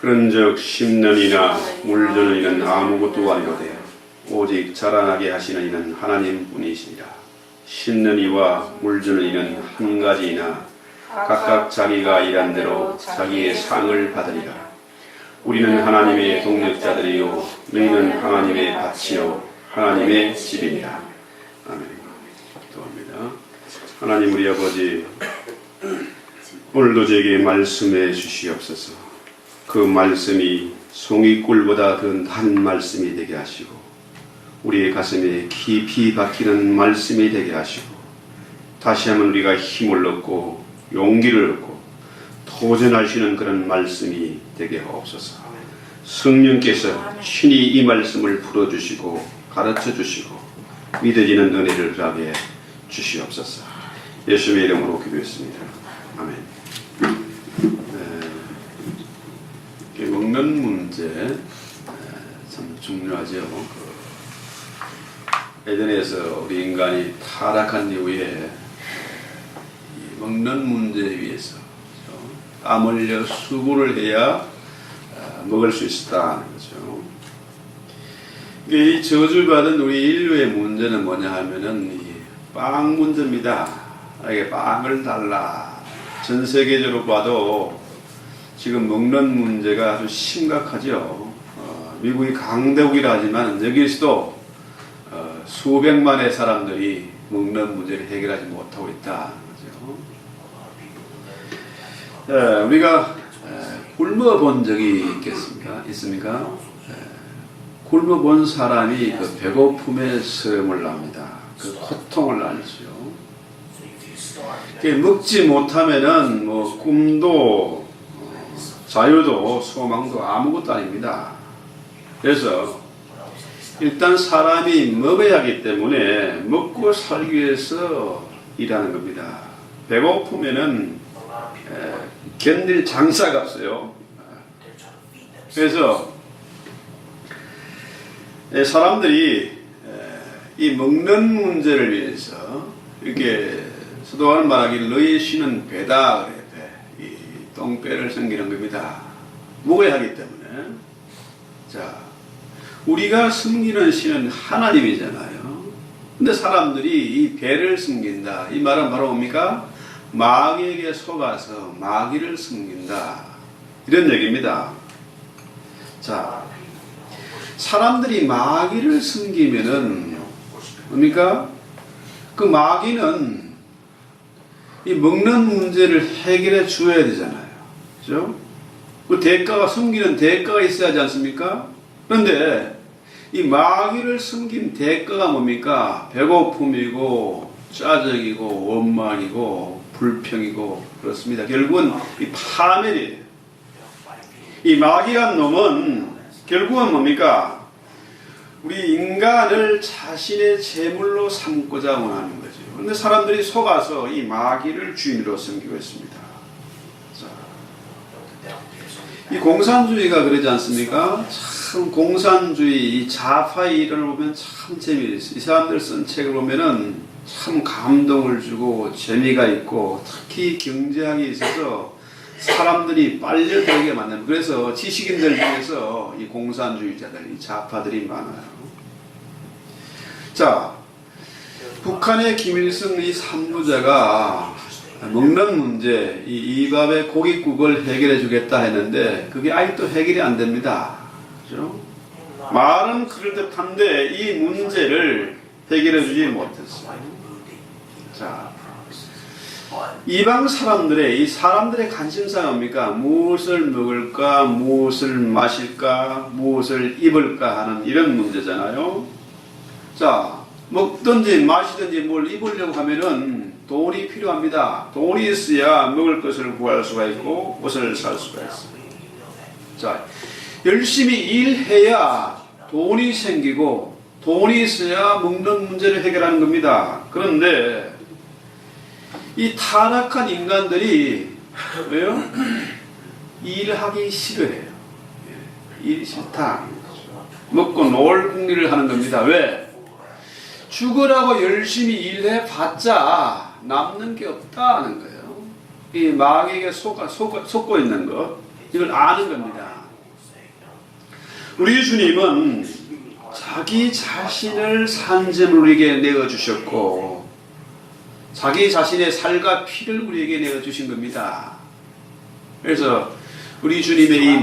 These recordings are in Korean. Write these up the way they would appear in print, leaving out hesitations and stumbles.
그런즉 심는 이나 물드는 이는 아무것도 아니로되 오직 자라나게 하시는 이는 하나님뿐이시니라. 심는 이와 물드는 이는 한 가지이나 각각 자기가 일한 대로 자기의 상을 받으리라. 우리는 하나님의 동력자들이요 너희는 하나님의 밭이요 하나님의 집이니라. 아멘. 기도합니다. 하나님 우리 아버지, 오늘도 저에게 말씀해 주시옵소서. 그 말씀이 송이꿀보다 더 난 말씀이 되게 하시고 우리의 가슴에 깊이 박히는 말씀이 되게 하시고 다시 한번 우리가 힘을 얻고 용기를 얻고 도전하시는 그런 말씀이 되게 하옵소서. 성령께서 친히 이 말씀을 풀어주시고 가르쳐주시고 믿어지는 은혜를 하게 주시옵소서. 예수님의 이름으로 기도했습니다. 아멘. 먹는 문제 참 중요하죠. 에덴에서 우리 인간이 타락한 이후에 먹는 문제에 의해서 땀 흘려 수고를 해야 먹을 수 있었다는 거죠. 이 저주받은 우리 인류의 문제는 뭐냐 하면은 이 빵 문제입니다. 이게 빵을 달라. 전 세계적으로 봐도 지금 먹는 문제가 아주 심각하죠. 미국이 강대국이라 하지만 여기서도 수백만의 사람들이 먹는 문제를 해결하지 못하고 있다. 그렇죠? 우리가 굶어본 적이 있습니까? 굶어본 사람이 그 배고픔의 서름을 압니다. 그 고통을 알죠. 먹지 못하면은 뭐 꿈도 자유도 소망도 아무것도 아닙니다. 그래서 일단 사람이 먹어야 하기 때문에 먹고 살기 위해서 일하는 겁니다. 배고프면은 견딜 장사가 없어요. 그래서 사람들이 이 먹는 문제를 위해서 이렇게 서도가는 말하기를 너희 신은 배다 그래. 이 똥배를 섬기는 겁니다. 먹어야 하기 때문에. 자, 우리가 섬기는 신은 하나님이잖아요. 근데 사람들이 이 배를 섬긴다. 이 말은 바로 뭡니까? 마귀에게 속아서 마귀를 섬긴다. 이런 얘기입니다. 자, 사람들이 마귀를 섬기면은 뭡니까? 그 마귀는 이 먹는 문제를 해결해 주어야 되잖아요. 그죠? 그 대가가, 섬기는 대가가 있어야 하지 않습니까? 그런데 이 마귀를 섬긴 대가가 뭡니까? 배고픔이고 짜증이고 원망이고 불평이고 그렇습니다. 결국은 이 파멸이에요. 이 마귀란 놈은 결국은 뭡니까? 우리 인간을 자신의 제물로 삼고자 원하는 거죠. 그런데 사람들이 속아서 이 마귀를 주인으로 섬기고 있습니다. 자, 이 공산주의가 그러지 않습니까? 참 공산주의, 이 좌파의 일을 보면 참 재미있어요. 이 사람들 쓴 책을 보면은 참 감동을 주고 재미가 있고 특히 경제학에 있어서 사람들이 빨려들게 만드는, 그래서 지식인들 중에서 이 공산주의자들, 이 좌파들이 많아요. 자, 북한의 김일성 이 삼부자가 먹는 문제, 이 밥에 고깃국을 해결해 주겠다 했는데 그게 아직도 해결이 안 됩니다. 그렇죠? 말은 그럴듯한데 이 문제를 해결해 주지 못했어요. 자, 이방 사람들의, 이 사람들의 관심사가 뭡니까? 무엇을 먹을까, 무엇을 마실까, 무엇을 입을까 하는 이런 문제잖아요. 자, 먹든지 마시든지 뭘 입으려고 하면은 돈이 필요합니다. 돈이 있어야 먹을 것을 구할 수가 있고 옷을 살 수가 있어요. 자, 열심히 일해야 돈이 생기고 돈이 있어야 먹는 문제를 해결하는 겁니다. 그런데 이 타락한 인간들이 왜요? 일하기 싫어해요. 일이 싫다. 먹고 놀 궁리를 하는 겁니다. 왜? 죽으라고 열심히 일해봤자 남는 게 없다는 거예요. 이 마귀에게 속고 있는 것, 이걸 아는 겁니다. 우리 주님은 자기 자신을 산재물 우리에게 내어주셨고 자기 자신의 살과 피를 우리에게 내어주신 겁니다. 그래서 우리 주님의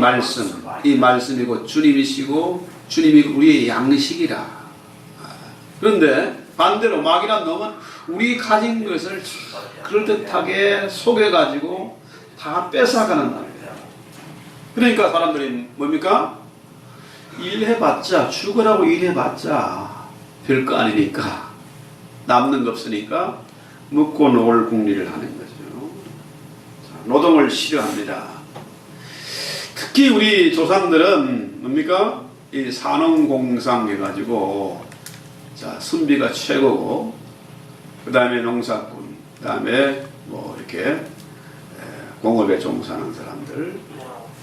이 말씀이 곧 주님이시고 주님이 우리의 양식이라. 그런데 반대로 마귀란 놈은 우리 가진 것을 그럴듯하게 속여가지고 다 뺏어가는 겁니다. 그러니까 사람들이 뭡니까? 일해봤자, 죽으라고 일해봤자 별거 아니니까, 남는 거 없으니까 먹고 놀 궁리를 하는 거죠. 노동을 싫어합니다. 특히 우리 조상들은 뭡니까? 이 산업공상 해가지고, 자, 순비가 최고고, 그 다음에 농사꾼, 그 다음에 뭐 이렇게 공업에 종사하는 사람들,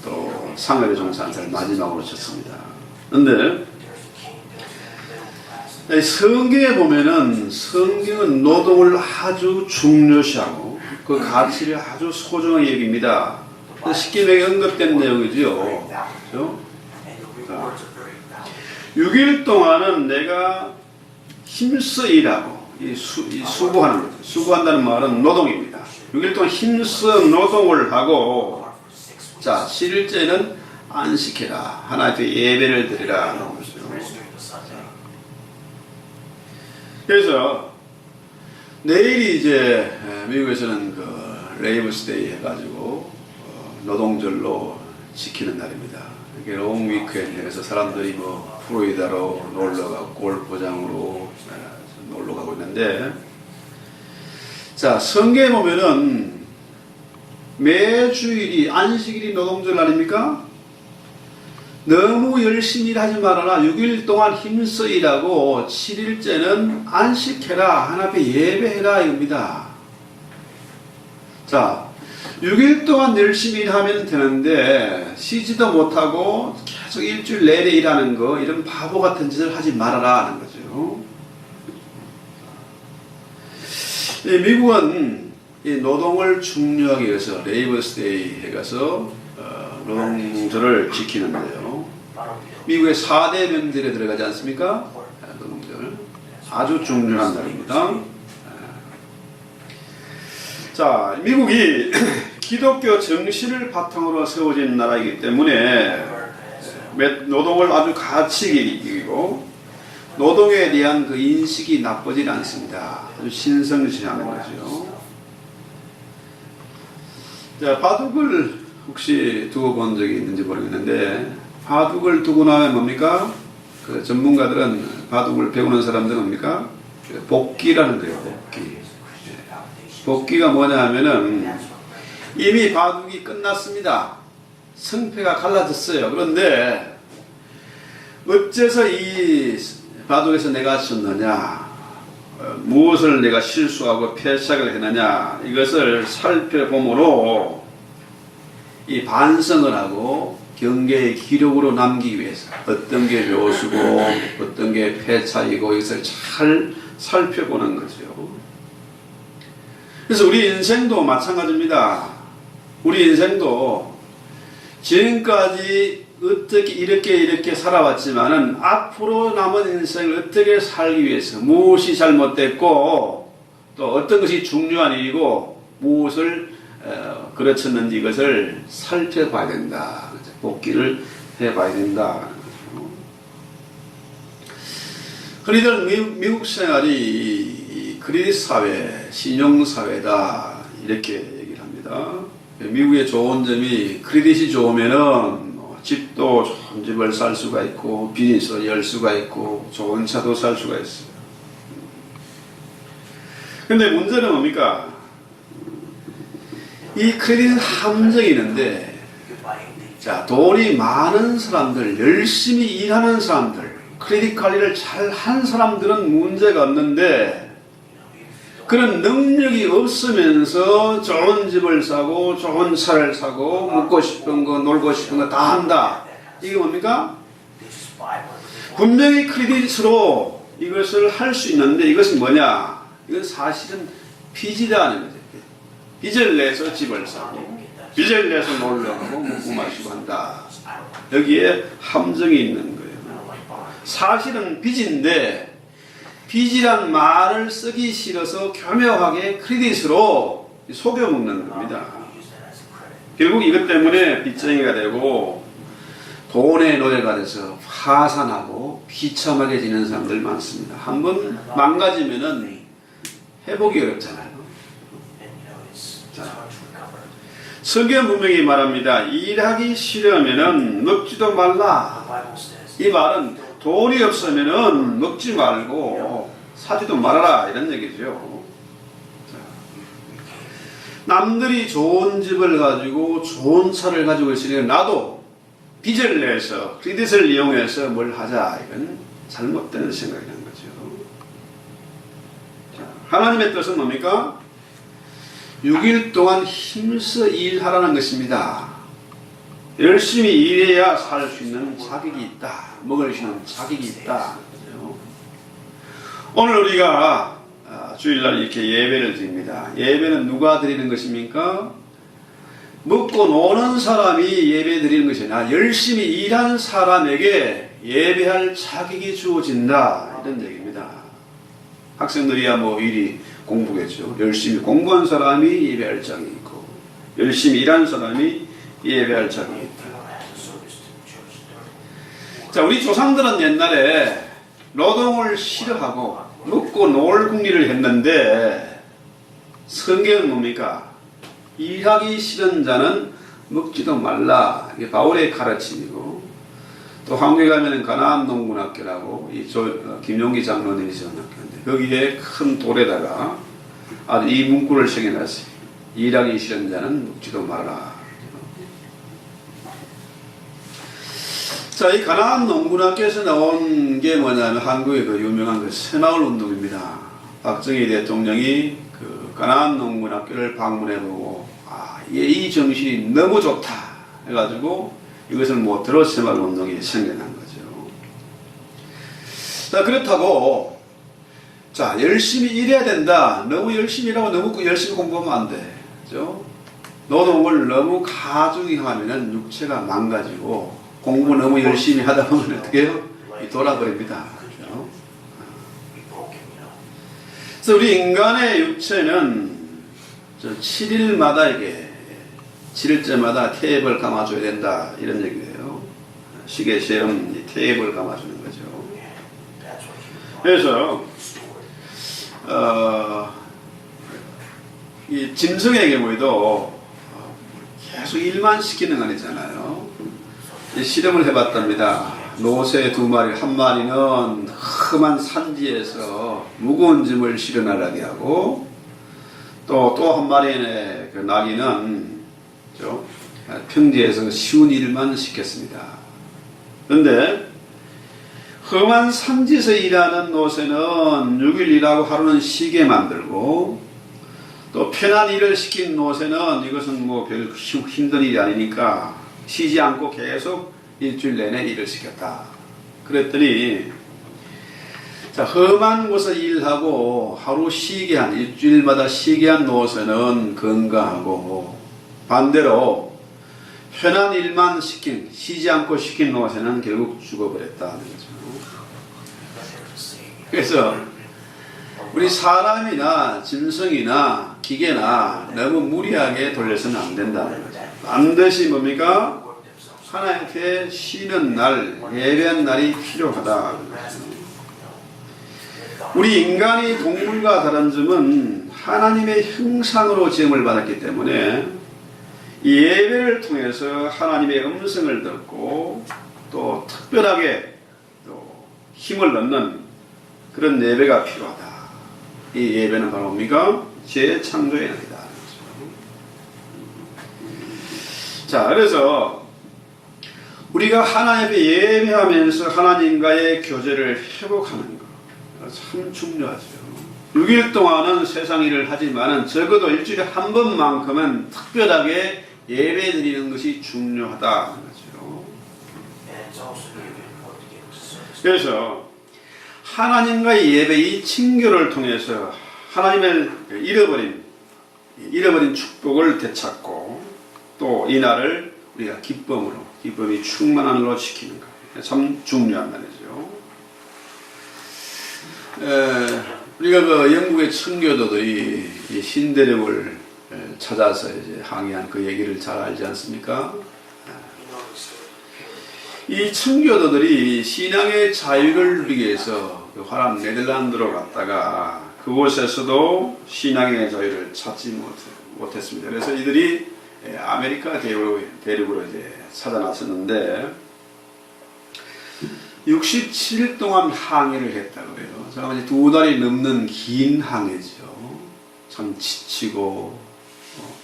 또 상업에 종사하는 사람 마지막으로 쳤습니다. 그런데 성경에 보면은 성경은 노동을 아주 중요시하고 그 가치를 아주 소중하게 여깁니다. 십계명에 언급된 내용이죠. 그렇죠? 6일 동안은 내가 힘써 일하고 수고하는 거죠. 수고한다는 말은 노동입니다. 6일 동안 힘써 노동을 하고 자 7일째는 안식해라. 하나님께 예배를 드리라 하는 거죠. 그래서 내일이 이제 미국에서는 그 레이버스데이 해가지고 노동절로 지키는 날입니다. 이게 롱 위크엔드 해서 사람들이 뭐 플로리다로 놀러가고 골프장으로 놀러가고 있는데 자 성경에 보면은 매주일이 안식일이 노동절 아닙니까? 너무 열심히 일하지 말아라. 6일 동안 힘써 일하고 7일째는 안식해라. 하나님께 예배해라 이겁니다. 자 6일 동안 열심히 일하면 되는데 쉬지도 못하고 계속 일주일 내내 일하는 거 이런 바보 같은 짓을 하지 말아라 하는 거죠. 미국은 이 노동을 중요하게 해서 레이버스데이 해가서 노동절을 지키는데요. 미국의 4대 명절에 들어가지 않습니까? 노동절 아주 중요한 날입니다. 자, 미국이 기독교 정신을 바탕으로 세워진 나라이기 때문에 노동을 아주 가치 있게 여기고 노동에 대한 그 인식이 나쁘진 않습니다. 아주 신성시하는 거죠. 자, 바둑을 혹시 두고 본 적이 있는지 모르겠는데 바둑을 두고 나면 뭡니까? 그 전문가들은 바둑을 배우는 사람들은 뭡니까? 복기라는 거예요. 복기. 복기가 뭐냐 하면은 이미 바둑이 끝났습니다. 승패가 갈라졌어요. 그런데 어째서 이 바둑에서 내가 졌느냐, 무엇을 내가 실수하고 패착을 했느냐 이것을 살펴보므로 이 반성을 하고 경계의 기록으로 남기기 위해서 어떤 게 묘수고 어떤 게 패착이고 이것을 잘 살펴보는 거죠. 그래서 우리 인생도 마찬가지입니다. 우리 인생도 지금까지 어떻게 이렇게 살아왔지만은 앞으로 남은 인생을 어떻게 살기 위해서 무엇이 잘못됐고 또 어떤 것이 중요한 일이고 무엇을 그르쳤는지 이것을 살펴봐야 된다. 복기를 해봐야 된다. 흔히들 미국 생활이 크레딧 사회, 신용 사회다 이렇게 얘기를 합니다. 미국의 좋은 점이 크레딧이 좋으면은 집도 좋은 집을 살 수가 있고 비즈니스를 열 수가 있고 좋은 차도 살 수가 있어요. 근데 문제는 뭡니까? 이 크레딧은 함정이 있는데 자, 돈이 많은 사람들, 열심히 일하는 사람들, 크레딧 관리를 잘 한 사람들은 문제가 없는데 그런 능력이 없으면서 좋은 집을 사고 좋은 차를 사고 먹고 싶은 거 놀고 싶은 거 다 한다. 이게 뭡니까? 분명히 크레딧으로 이것을 할 수 있는데 이것은 뭐냐? 이건 사실은 빚이라는 거죠. 빚을 내서 집을 사고 빚을 내서 놀러 가고 먹고 마시고 한다. 여기에 함정이 있는 거예요. 사실은 빚인데 빚이란 말을 쓰기 싫어서 교묘하게 크레딧으로 속여먹는 겁니다. 결국 이것 때문에 빚쟁이가 되고 돈의 노예가 돼서 파산하고 비참하게 지내는 사람들 많습니다. 한번 망가지면은 회복이 어렵잖아요. 자, 성경 분명히 말합니다. 일하기 싫으면은 먹지도 말라. 이 말은 돈이 없으면은 먹지 말고 사지도 말아라 이런 얘기죠. 남들이 좋은 집을 가지고 좋은 차를 가지고 있으니 나도 빚을 내서 크레딧을 이용해서 뭘 하자, 이건 잘못된 생각이라는 거죠. 하나님의 뜻은 뭡니까? 6일 동안 힘써 일하라는 것입니다. 열심히 일해야 살 수 있는 자격이 있다. 먹을 수 있는 자격이 있다. 오늘 우리가 주일날 이렇게 예배를 드립니다. 예배는 누가 드리는 것입니까? 먹고 노는 사람이 예배 드리는 것이 아니라 열심히 일하는 사람에게 예배할 자격이 주어진다, 이런 얘기입니다. 학생들이야 뭐 일이 공부겠죠. 열심히 공부한 사람이 예배할 자격이 있고 열심히 일하는 사람이 예배할 자격이 있다. 자, 우리 조상들은 옛날에 노동을 싫어하고 먹고 놀 궁리를 했는데 성경은 뭡니까? 일하기 싫은 자는 먹지도 말라. 이게 바울의 가르침이고, 또 한국에 가면은 가나안 농군학교라고 김용기 장로님이 지은 학교인데 거기에 큰 돌에다가 아주 이 문구를 새겨놨어요. 일하기 싫은 자는 먹지도 말라. 자, 이 가나안 농군학교에서 나온 게 뭐냐면 한국의 그 유명한 그 새마을 운동입니다. 박정희 대통령이 그 가나안 농군학교를 방문해보고 이 정신이 너무 좋다 해가지고 이것을 모토로 새마을 운동이 생겨난 거죠. 자, 그렇다고 자, 열심히 일해야 된다. 너무 열심히 일하고 너무 열심히 공부하면 안 돼. 그죠? 노동을 너무 가중히 하면은 육체가 망가지고 공부 너무 열심히 하다 보면 어떻게 해요? 돌아버립니다. 그렇죠? 그래서 우리 인간의 육체는 7일마다 이게 7일째마다 태엽을 감아줘야 된다, 이런 얘기예요. 시계처럼 태엽을 감아주는 거죠. 그래서 이 짐승의 경우에도 계속 일만 시키는 건 아니잖아요. 실험을 해봤답니다. 노새 2마리, 한 마리는 험한 산지에서 무거운 짐을 실어나가게 하고 또 한 마리의 그 나귀는 평지에서 쉬운 일만 시켰습니다. 그런데 험한 산지에서 일하는 노새는 6일 일하고 하루는 쉬게 만들고, 또 편한 일을 시킨 노새는 이것은 뭐 별 힘든 일이 아니니까 쉬지 않고 계속 일주일 내내 일을 시켰다. 그랬더니 자, 험한 곳에서 일하고 하루 쉬게 한, 일주일마다 쉬게 한 노새는 건강하고, 반대로 편한 일만 시킨, 쉬지 않고 시킨 노새는 결국 죽어버렸다는 거죠. 그래서 우리 사람이나 짐승이나 기계나 너무 무리하게 돌려서는 안 된다는 거죠. 반드시 뭡니까? 하나님께 쉬는 날, 예배한 날이 필요하다. 우리 인간이 동물과 다른 점은 하나님의 형상으로 지음을 받았기 때문에 이 예배를 통해서 하나님의 음성을 듣고 또 특별하게 또 힘을 넣는 그런 예배가 필요하다. 이 예배는 바로 뭡니까? 재창조의 날이다. 자, 그래서 우리가 하나님 앞에 예배하면서 하나님과의 교제를 회복하는 것 참 중요하죠. 6일 동안은 세상 일을 하지만 적어도 일주일에 한 번만큼은 특별하게 예배 드리는 것이 중요하다는 거죠. 그래서 하나님과의 예배, 이 친교를 통해서 하나님의 잃어버린 축복을 되찾고 또 이 날을 우리가 기쁨으로 기쁨이 충만한 걸로 지키는 것. 참 중요한 말이죠. 우리가 그 영국의 청교도들이 이 신대륙을 찾아서 이제 항해한 그 얘기를 잘 알지 않습니까? 이 청교도들이 신앙의 자유를 누리기 위해서 그 화란 네덜란드로 갔다가 그곳에서도 신앙의 자유를 찾지 못했습니다. 그래서 이들이 아메리카 대륙으로 이제 찾아 나섰는데 67일 동안 항해를 했다고 해요. 잠깐만 2달이 넘는 긴 항해죠. 참 지치고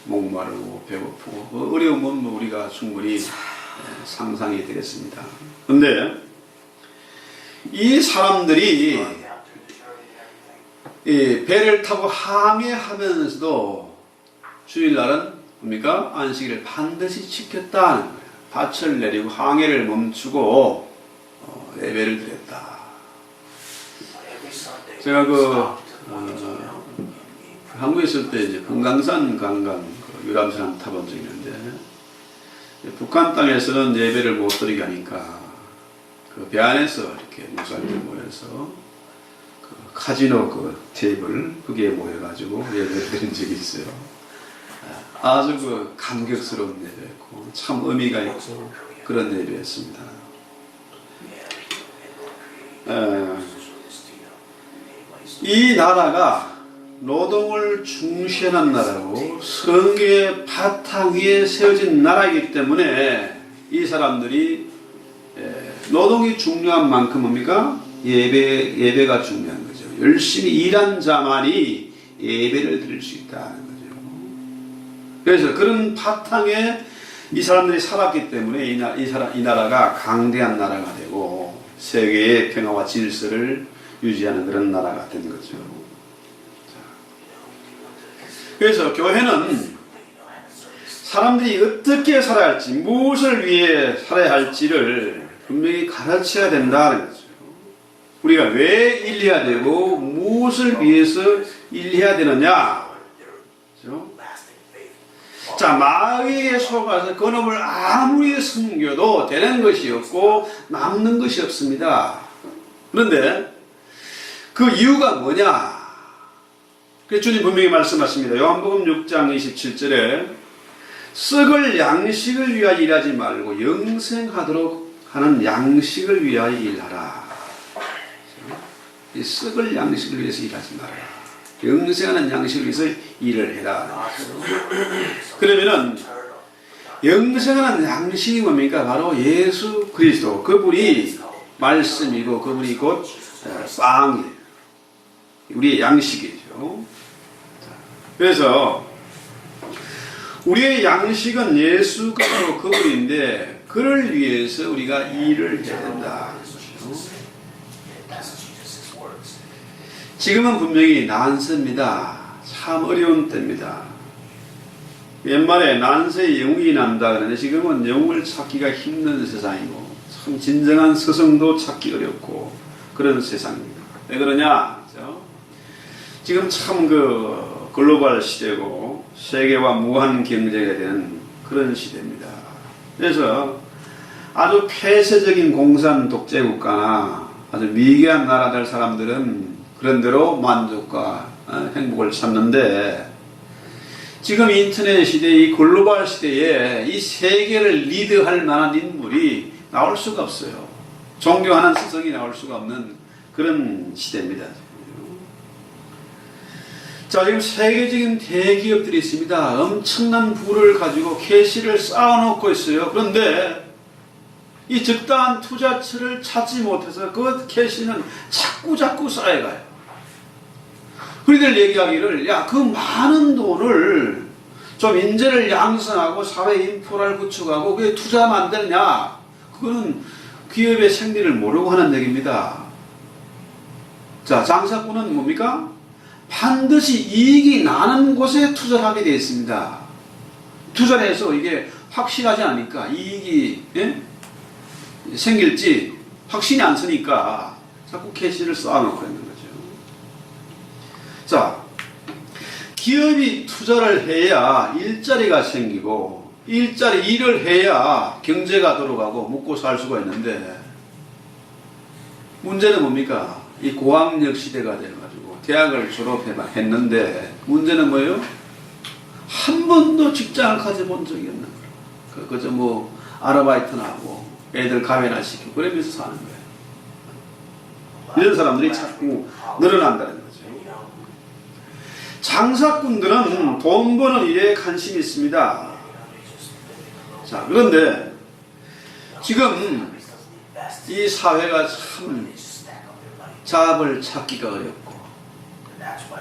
목마르고 배고프고 어려움은 뭐 우리가 충분히 상상이 되겠습니다. 그런데 이 사람들이 배를 타고 항해하면서도 주일날은 뭡니까? 안식일을 반드시 지켰다는 거예요. 밭을 내리고 항해를 멈추고 예배를 드렸다. 제가 한국에 있을 때 이제 금강산 관광 유람선 타본 적이 있는데 북한 땅에서는 예배를 못 드리게 하니까 그 배 안에서 이렇게 목사님들 모여서 그 카지노 그 테이블 거기에 모여가지고 예배를 드린 적이 있어요. 아주 그 감격스러운 예배였고 참 의미가 있고 그런 예배였습니다. 이 나라가 노동을 중시하는 나라고 성경의 바탕 위에 세워진 나라이기 때문에 이 사람들이 노동이 중요한 만큼 뭡니까? 예배가 중요한 거죠. 열심히 일한 자만이 예배를 드릴 수 있다는 거죠. 그래서 그런 바탕에 이 사람들이 살았기 때문에 이 나라가 강대한 나라가 되고 세계의 평화와 질서를 유지하는 그런 나라가 된 거죠. 그래서 교회는 사람들이 어떻게 살아야 할지, 무엇을 위해 살아야 할지를 분명히 가르쳐야 된다는 거죠. 우리가 왜 일해야 되고 무엇을 위해서 일해야 되느냐. 그렇죠? 자, 마귀에 속아서 그놈을 아무리 섬겨도 되는 것이 없고 남는 것이 없습니다. 그런데 그 이유가 뭐냐? 그래서 주님 분명히 말씀하십니다. 요한복음 6장 27절에 썩을 양식을 위하여 일하지 말고 영생하도록 하는 양식을 위하여 일하라. 이 썩을 양식을 위해서 일하지 마라. 영생하는 양식을 위해서 일을 해라. 그러면은 영생하는 양식이 뭡니까? 바로 예수 그리스도. 그분이 말씀이고 그분이 곧 빵이에요. 우리의 양식이죠. 그래서 우리의 양식은 예수가 바로 그분인데 그를 위해서 우리가 일을 해야 된다. 지금은 분명히 난세입니다. 참 어려운 때입니다. 옛말에 난세에 영웅이 난다 그러는데 지금은 영웅을 찾기가 힘든 세상이고 참 진정한 스승도 찾기 어렵고 그런 세상입니다. 왜 그러냐? 그렇죠? 지금 참 글로벌 시대고 세계와 무한 경쟁이 되는 그런 시대입니다. 그래서 아주 폐쇄적인 공산 독재 국가나 아주 미개한 나라들 사람들은 그런 대로 만족과 행복을 찾는데 지금 인터넷 시대, 이 글로벌 시대에 이 세계를 리드할 만한 인물이 나올 수가 없어요. 존경하는 스승이 나올 수가 없는 그런 시대입니다. 자, 지금 세계적인 대기업들이 있습니다. 엄청난 부를 가지고 캐시를 쌓아놓고 있어요. 그런데 이 적당한 투자처를 찾지 못해서 그 캐시는 자꾸 쌓여가요. 우리들 얘기하기를 그 많은 돈을 좀 인재를 양성하고 사회 인프라를 구축하고 그게 투자하면 안 되느냐. 그거는 기업의 생리를 모르고 하는 얘기입니다. 자, 장사꾼은 뭡니까? 반드시 이익이 나는 곳에 투자를 하게 되어 있습니다. 투자를 해서 이게 확실하지 않으니까 이익이 생길지 확신이 안 서니까 자꾸 캐시를 쌓아놓고 있는 거죠. 자, 기업이 투자를 해야 일자리가 생기고 일자리 일을 해야 경제가 돌아가고 먹고 살 수가 있는데 문제는 뭡니까? 이 고학력 시대가 돼가지고 대학을 졸업했는데 문제는 뭐예요? 한 번도 직장을 가져본 적이 없는 거예요. 그저 뭐 아르바이트나 하고 애들 가외나 시키고 그러면서 사는 거예요. 이런 사람들이 자꾸 늘어난다는 거죠. 장사꾼들은 돈 버는 일에 관심이 있습니다. 자, 그런데 지금 이 사회가 참 잡을 찾기가 어렵고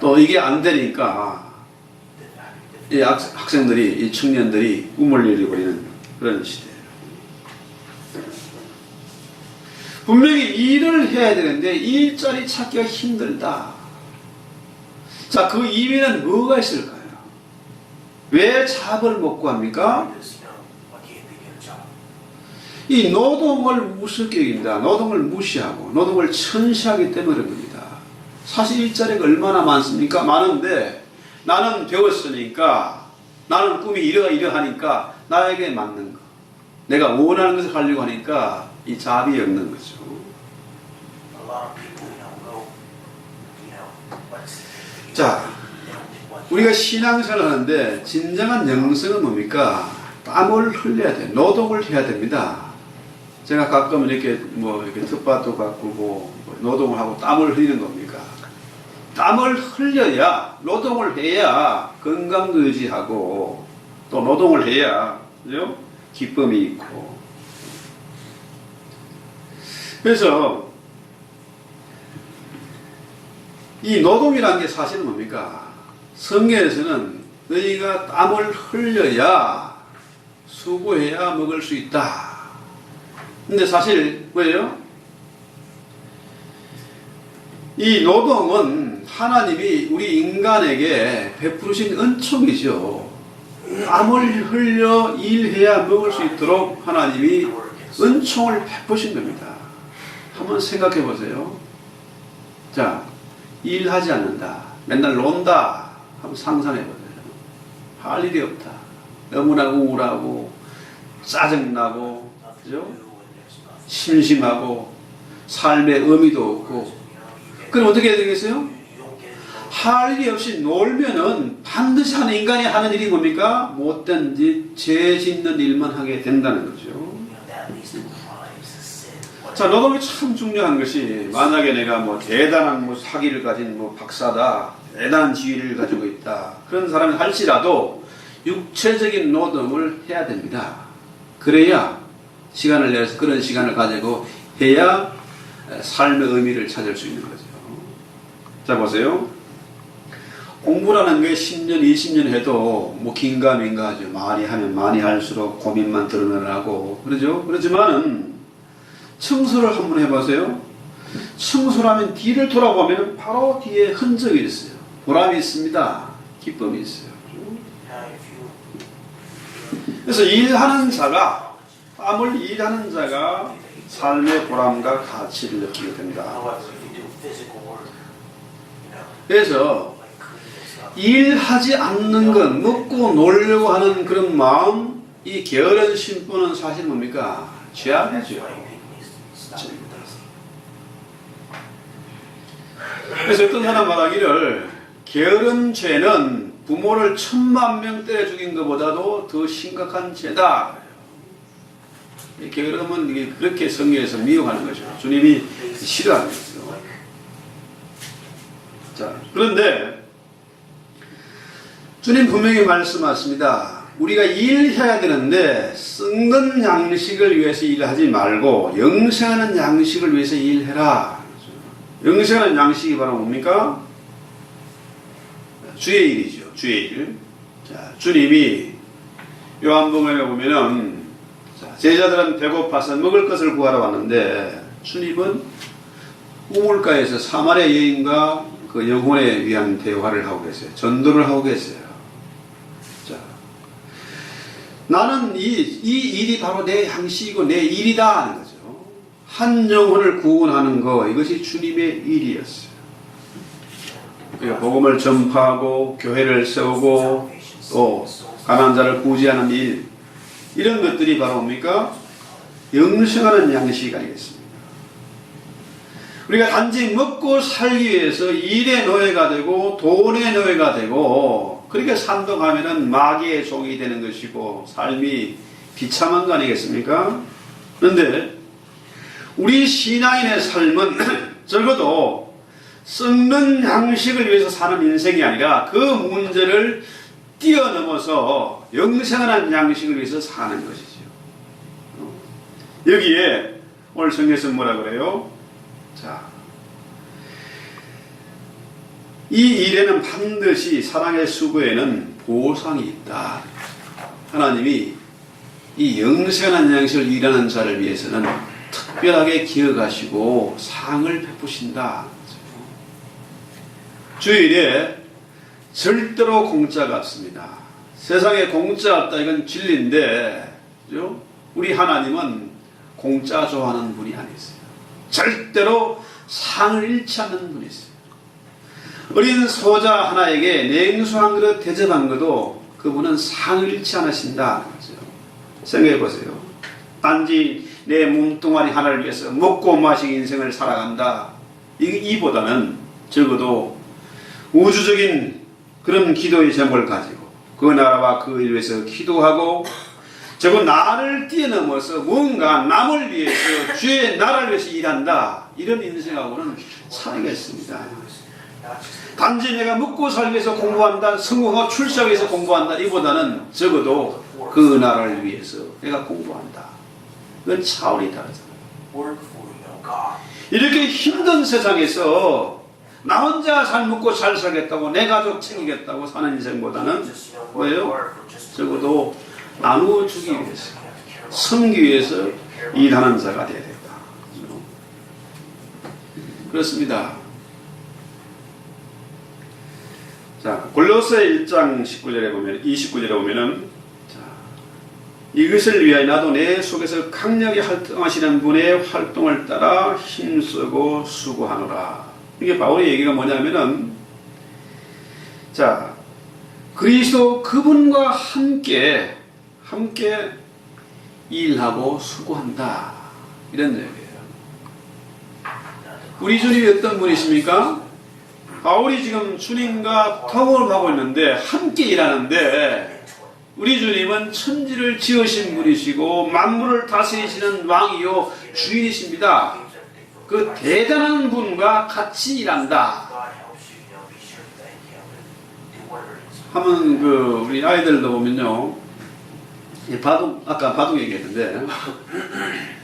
또 이게 안 되니까 이 학생들이, 이 청년들이 꿈을 잃어버리는 그런 시대예요. 분명히 일을 해야 되는데 일자리 찾기가 힘들다. 자, 그 이유는 뭐가 있을까요? 왜 잡을 못 구합니까? 이 노동을 무섭게 여깁니다. 노동을 무시하고 노동을 천시하기 때문에 그런 겁니다. 사실 일자리가 얼마나 많습니까? 많은데 나는 배웠으니까 나는 꿈이 이러하니까 나에게 맞는 거 내가 원하는 것을 하려고 하니까 이 잡이 없는 거죠. 자, 우리가 신앙생활을 하는데 진정한 영성은 뭡니까? 땀을 흘려야 돼. 노동을 해야 됩니다. 제가 가끔 이렇게 이렇게 텃밭도 가꾸고 노동을 하고 땀을 흘리는 겁니까? 땀을 흘려야, 노동을 해야 건강도 유지하고 또 노동을 해야, 그죠? 기쁨이 있고. 그래서 이 노동이라는 게 사실은 뭡니까? 성경에서는 너희가 땀을 흘려야 수고해야 먹을 수 있다. 근데 사실 뭐예요? 이 노동은 하나님이 우리 인간에게 베푸신 은총이죠. 땀을 흘려 일해야 먹을 수 있도록 하나님이 은총을 베푸신 겁니다. 한번 생각해 보세요. 자, 일하지 않는다. 맨날 논다. 한번 상상해 보세요. 할 일이 없다. 너무나 우울하고 짜증나고, 그죠? 심심하고 삶의 의미도 없고. 그럼 어떻게 해야 되겠어요? 할 일이 없이 놀면은 반드시 하는 인간이 하는 일이 뭡니까? 못된 짓, 죄 짓는 일만 하게 된다는 거죠. 자, 노동이 참 중요한 것이, 만약에 내가 대단한 사기를 가진 박사다, 대단한 지위를 가지고 있다, 그런 사람이 할지라도 육체적인 노동을 해야 됩니다. 그래야 시간을 내서 그런 시간을 가지고 해야 삶의 의미를 찾을 수 있는 거죠. 자, 보세요. 공부라는 게 10년, 20년 해도 긴가민가 하죠. 많이 하면 많이 할수록 고민만 드러나고, 그러죠? 그렇지만은 청소를 한번 해보세요. 청소를 하면 뒤를 돌아보면 바로 뒤에 흔적이 있어요. 보람이 있습니다. 기쁨이 있어요. 그래서 일하는 자가, 땀을 일하는 자가 삶의 보람과 가치를 느끼게 된다. 그래서 일하지 않는 것, 먹고 놀려고 하는 그런 마음, 이 게으른 심보는 사실 뭡니까? 죄악이죠. 그래서 어떤 사람 말하기를, 게으른 죄는 부모를 10,000,000명 때려 죽인 것보다도 더 심각한 죄다. 게으름은 이게 그렇게 성경에서 미혹하는 거죠. 주님이 싫어하는 거죠. 자, 그런데 주님 분명히 말씀하십니다. 우리가 일해야 되는데 썩는 양식을 위해서 일하지 말고 영생하는 양식을 위해서 일해라. 영생하는 양식이 바로 뭡니까? 주의 일이죠. 주의 일. 자, 주님이 요한복음에 보면은, 제자들은 배고파서 먹을 것을 구하러 왔는데 주님은 우물가에서 사마리아 여인과 그 영혼에 위한 대화를 하고 계세요. 전도를 하고 계세요. 자, 나는 이 일이 바로 내 양식이고 내 일이다 하는 거죠. 한 영혼을 구원하는 거, 이것이 주님의 일이었어요. 그러니까 복음을 전파하고 교회를 세우고 또 가난한 자를 구제하는 일, 이런 것들이 바로 뭡니까? 영생하는 양식이 아니겠습니까? 우리가 단지 먹고 살기 위해서 일의 노예가 되고 돈의 노예가 되고 그렇게 산동하면은 마귀의 종이 되는 것이고 삶이 비참한 거 아니겠습니까? 그런데 우리 신앙인의 삶은 적어도 썩는 양식을 위해서 사는 인생이 아니라 그 문제를 뛰어넘어서 영생한 양식을 위해서 사는 것이죠. 여기에 오늘 성경에서 뭐라 그래요? 자, 이 일에는 반드시 사랑의 수고에는 보상이 있다. 하나님이 이 영생한 양식을 일하는 자를 위해서는 특별하게 기억하시고 상을 베푸신다. 주일에 절대로 공짜가 없습니다. 세상에 공짜 없다 이건 진리인데 그죠? 우리 하나님은 공짜 좋아하는 분이 아니세요. 절대로 상을 잃지 않는 분이세요. 어린 소자 하나에게 냉수 한 그릇 대접한 것도 그분은 상을 잃지 않으신다. 생각해 보세요. 단지 내 몸뚱아리 하나를 위해서 먹고 마시고 인생을 살아간다. 이보다는 적어도 우주적인 그런 기도의 제목을 가지고 그 나라와 그 일을 위해서 기도하고 저거 나를 뛰어넘어서 뭔가 남을 위해서 주의 나라를 위해서 일한다. 이런 인생하고는 차이겠습니다. 단지 내가 먹고 살기 위해서 공부한다. 성공하고 출세하기 위해서 공부한다. 이보다는 적어도 그 나라를 위해서 내가 공부한다. 그건 차원이 다르잖아요. 이렇게 힘든 세상에서 나 혼자 잘 먹고 잘 살겠다고 내 가족 챙기겠다고 사는 인생보다는 뭐예요? 적어도 나누어 주기 위해서 섬기 위해서 일하는 자가 되어야 된다. 그렇습니다. 자, 골로새 1장 19절에 보면 29절에 보면은 자, 이것을 위하여 나도 내 속에서 강력히 활동하시는 분의 활동을 따라 힘쓰고 수고하노라. 이게 바울의 얘기가 뭐냐면은 자, 그리스도 그분과 함께 일하고 수고한다. 이런 얘기예요. 우리 주님이 어떤 분이십니까? 바울이 지금 주님과 통화를 하고 있는데 함께 일하는데 우리 주님은 천지를 지으신 분이시고 만물을 다스리시는 왕이요 주인이십니다. 그 대단한 분과 같이 일한다. 하면 우리 아이들도 보면요, 바둑 아까 바둑 얘기했는데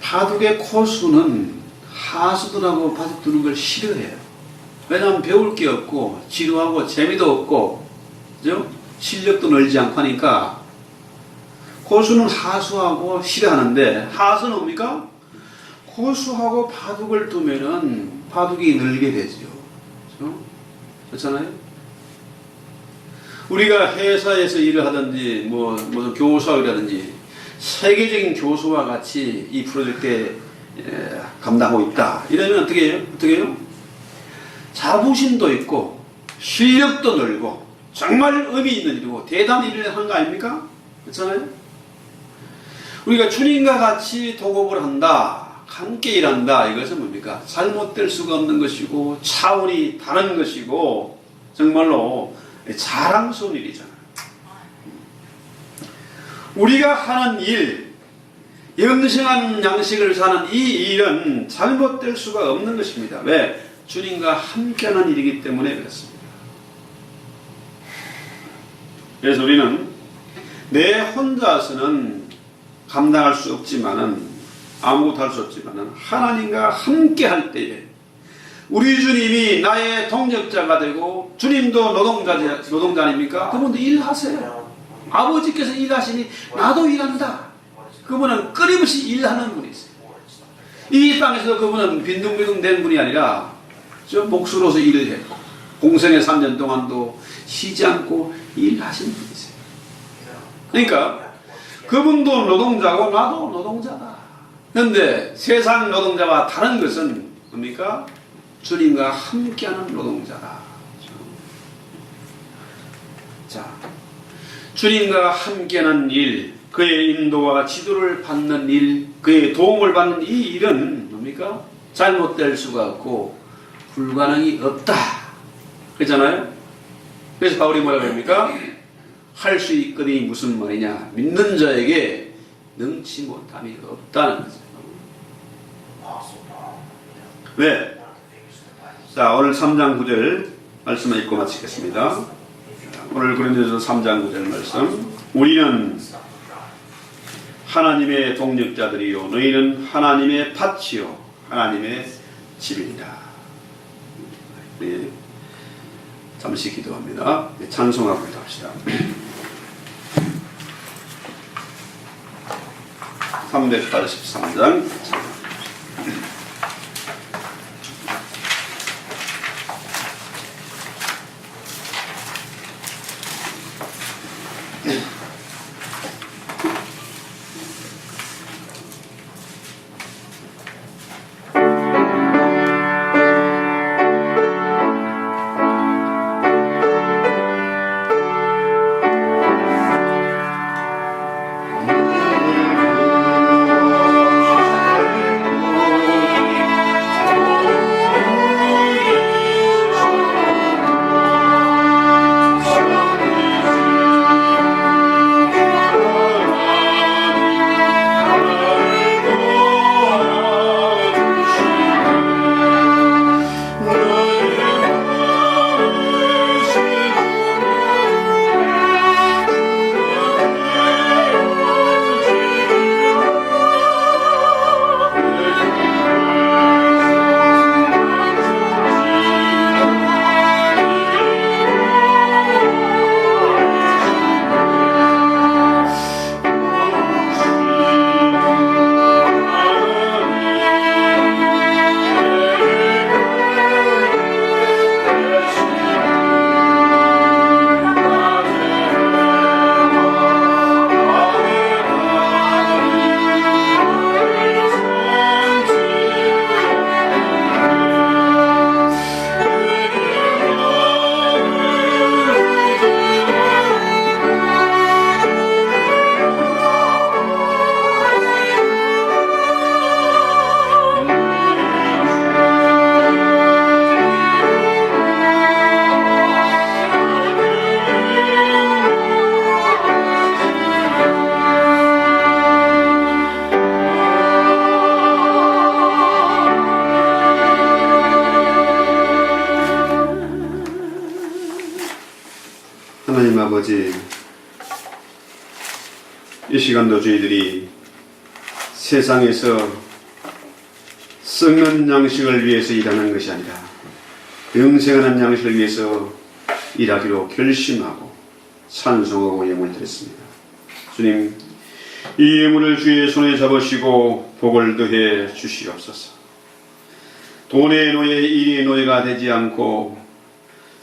바둑의 고수는 하수들하고 바둑 두는 걸 싫어해요. 왜냐하면 배울 게 없고 지루하고 재미도 없고 그죠? 실력도 늘지 않고 하니까 고수는 하수하고 싫어하는데 하수는 뭡니까? 고수하고 바둑을 두면은 바둑이 늘게 되죠. 그렇죠? 그렇잖아요? 우리가 회사에서 일을 하든지 무슨 교사라든지 세계적인 교수와 같이 이 프로젝트에 감당하고 있다. 이러면 어떻게 해요? 자부심도 있고 실력도 늘고 정말 의미 있는 일이고 대단한 일을 하는 거 아닙니까? 그렇잖아요? 우리가 주님과 같이 동업을 한다. 함께 일한다. 이것은 뭡니까? 잘못될 수가 없는 것이고 차원이 다른 것이고 정말로 자랑스러운 일이잖아요. 우리가 하는 일, 영생한 양식을 사는 이 일은 잘못될 수가 없는 것입니다. 왜? 주님과 함께하는 일이기 때문에 그렇습니다. 그래서 우리는 내 혼자서는 감당할 수 없지만은 아무것도 할 수 없지만은 하나님과 함께할 때에 우리 주님이 나의 동력자가 되고 주님도 노동자 아닙니까? 그분도 일하세요. 아버지께서 일하시니 나도 일한다. 그분은 끊임없이 일하는 분이세요. 이 땅에서 그분은 빈둥빈둥 된 분이 아니라 저 목수로서 일을 했고 공생의 3년 동안도 쉬지 않고 일하신 분이세요. 그러니까 그분도 노동자고 나도 노동자다. 그런데 세상 노동자와 다른 것은 뭡니까? 주님과 함께하는 노동자다. 자, 주님과 함께하는 일, 그의 인도와 지도를 받는 일, 그의 도움을 받는 이 일은 뭡니까? 잘못될 수가 없고 불가능이 없다. 그렇잖아요? 그래서 바울이 뭐라고 합니까? 할 수 있거니 무슨 말이냐? 믿는 자에게 능치 못함이 없다는 거죠. 왜? 자, 오늘 3장 9절 말씀을 읽고 마치겠습니다. 오늘 고린도서 3장 9절 말씀. 우리는 하나님의 동력자들이요 너희는 하나님의 밭이요 하나님의 집이니라. 네. 잠시 기도합니다. 네, 찬송하고 기도합시다. 383장 하나님 아버지, 이 시간도 저희들이 세상에서 썩는 양식을 위해서 일하는 것이 아니라 영생하는 양식을 위해서 일하기로 결심하고 찬송하고 예물을 드렸습니다. 주님, 이 예물을 주의 손에 잡으시고 복을 더해 주시옵소서. 돈의 노예, 일의 노예가 되지 않고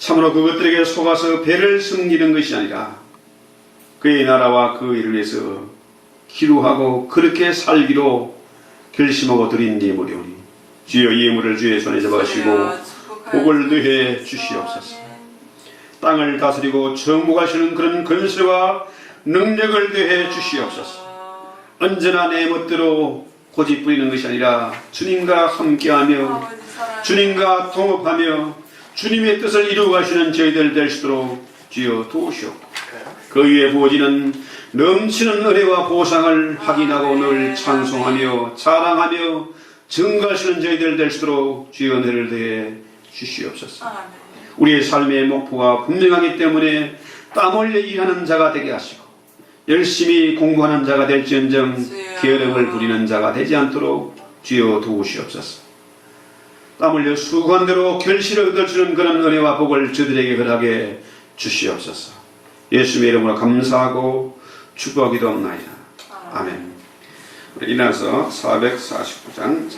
참으로 그것들에게 속아서 배를 섬기는 것이 아니라 그의 나라와 그 일을 위해서 기루하고 그렇게 살기로 결심하고 드린 예물이오니 주여 이 예물을 주의 손에 잡으시고 복을 더해 주시옵소서. 땅을 다스리고 정복하시는 그런 건설과 능력을 더해 주시옵소서. 언제나 내 멋대로 고집 부리는 것이 아니라 주님과 함께하며 주님과 동업하며 주님의 뜻을 이루어 가시는 저희들 될 수 있도록 주여 도우시옵고 그 위에 부어지는 넘치는 은혜와 보상을 확인하고 늘 찬송하며 자랑하며 증거하시는 저희들 될 수 있도록 주여 은혜를 더해 주시옵소서. 우리의 삶의 목표가 분명하기 때문에 땀 흘려 일하는 자가 되게 하시고 열심히 공부하는 자가 될지언정 게으름을 부리는 자가 되지 않도록 주여 도우시옵소서. 땀 흘려 수고한 대로 결실을 얻어주는 그런 은혜와 복을 저들에게 허락해 주시옵소서. 예수님의 이름으로 감사하고 축복하기도옵나이다. 아멘. 일어나서 449장